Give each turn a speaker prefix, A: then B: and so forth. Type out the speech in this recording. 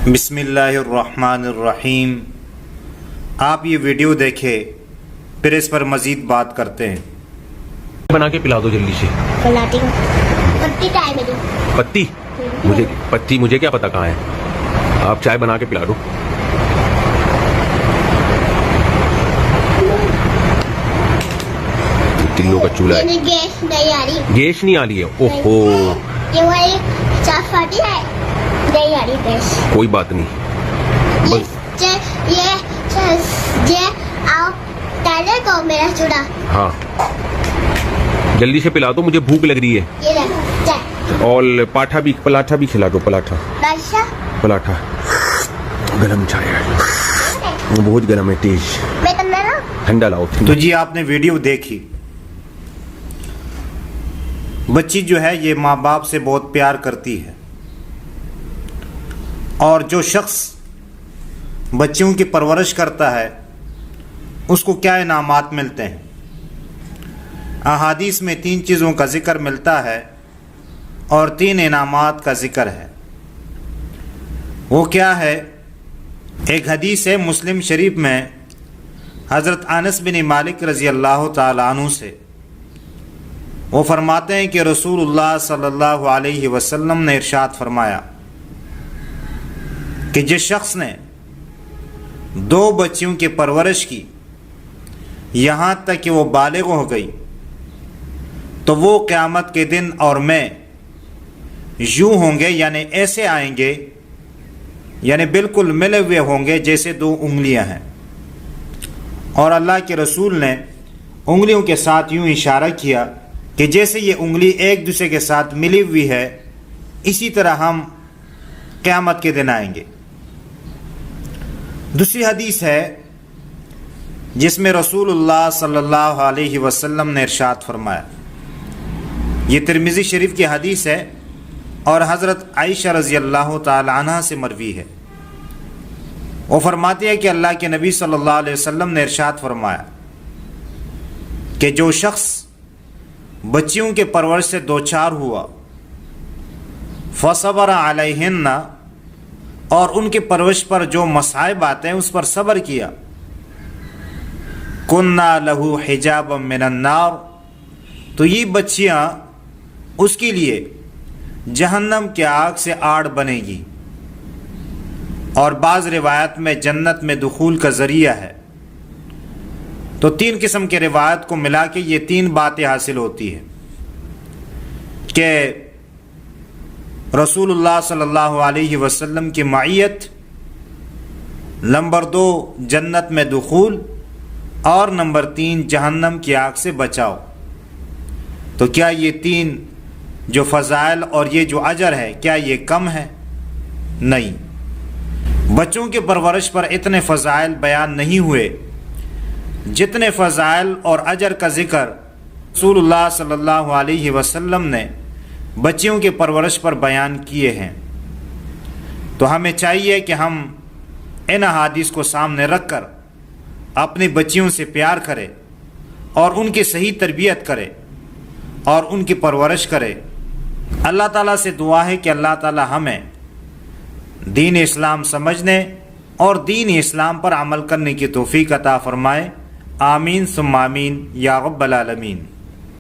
A: بسم اللہ الرحمن الرحیم۔ آپ یہ ویڈیو دیکھیں پھر اس پر مزید بات کرتے ہیں۔
B: بنا کے پلا دو جلدی سے۔
C: پلاتی ہوں۔ پتی چائے میں دوں۔
B: پتی مجھے کیا پتا کہاں ہے، آپ چائے بنا کے پلا دو۔ ٹلو کا چولہا ہے،
C: گیس نہیں آ رہی،
B: گیس نہیں آ رہی ہے۔ اوہو،
C: یہ والی چاپ پھاٹی ہے، نہیں آ رہی گیس۔
B: کوئی بات نہیں،
C: یہ آؤ ڈالے کو میرا چولہا۔
B: ہاں جلدی سے پلا دو، مجھے بھوک لگ رہی ہے۔
C: یہ لے چائے۔
B: اور پراٹھا بھی کھلا دو۔ پراٹھا گرم چائے ہے، بہت گرم ہے، تیز۔
C: میں ٹھنڈا لاؤں؟
B: ٹھنڈا لاؤ۔
A: تو جی آپ نے ویڈیو دیکھی، بچی جو ہے یہ ماں باپ سے بہت پیار کرتی ہے، اور جو شخص بچیوں کی پرورش کرتا ہے اس کو کیا انعامات ملتے ہیں۔ احادیث میں 3 چیزوں کا ذکر ملتا ہے اور 3 انعامات کا ذکر ہے۔ وہ کیا ہے؟ ایک حدیث ہے مسلم شریف میں، حضرت انس بن مالک رضی اللہ تعالی عنہ سے، وہ فرماتے ہیں کہ رسول اللہ صلی اللہ علیہ وسلم نے ارشاد فرمایا کہ جس شخص نے 2 بچیوں کی پرورش کی یہاں تک کہ وہ بالغ ہو گئی، تو وہ قیامت کے دن اور میں یوں ہوں گے، یعنی ایسے آئیں گے، یعنی بالکل ملے ہوئے ہوں گے جیسے 2 انگلیاں ہیں۔ اور اللہ کے رسول نے انگلیوں کے ساتھ یوں اشارہ کیا کہ جیسے یہ انگلی ایک دوسرے کے ساتھ ملی ہوئی ہے، اسی طرح ہم قیامت کے دن آئیں گے۔ دوسری حدیث ہے جس میں رسول اللہ صلی اللہ علیہ وسلم نے ارشاد فرمایا، یہ ترمذی شریف کی حدیث ہے اور حضرت عائشہ رضی اللہ تعالی عنہ سے مروی ہے۔ وہ فرماتے ہیں کہ اللہ کے نبی صلی اللہ علیہ وسلم نے ارشاد فرمایا کہ جو شخص بچیوں کے پرورش سے دوچار ہوا، فصبر علیہن، اور ان کے پرورش پر جو مصائب آتے ہیں اس پر صبر کیا، کننا لہو حجابا من النار، تو یہ بچیاں اس کے لیے جہنم کے آگ سے آڑ بنے گی، اور بعض روایت میں جنت میں دخول کا ذریعہ ہے۔ تو 3 قسم کے روایت کو ملا کے یہ 3 باتیں حاصل ہوتی ہیں کہ رسول اللہ صلی اللہ علیہ وسلم کی معیت، نمبر 2 جنت میں دخول، اور نمبر 3 جہنم کی آگ سے بچاؤ۔ تو کیا یہ 3 جو فضائل اور یہ جو اجر ہے، کیا یہ کم ہے؟ نہیں، بچوں کے پرورش پر اتنے فضائل بیان نہیں ہوئے جتنے فضائل اور اجر کا ذکر رسول اللہ صلی اللہ علیہ وسلم نے بچیوں کے پرورش پر بیان کیے ہیں۔ تو ہمیں چاہیے کہ ہم ان احادیث کو سامنے رکھ کر اپنی بچیوں سے پیار کریں اور ان کی صحیح تربیت کریں اور ان کی پرورش کریں۔ اللہ تعالیٰ سے دعا ہے کہ اللہ تعالیٰ ہمیں دین اسلام سمجھنے اور دین اسلام پر عمل کرنے کی توفیق عطا فرمائے۔ آمین ثم آمین یا رب العالمین۔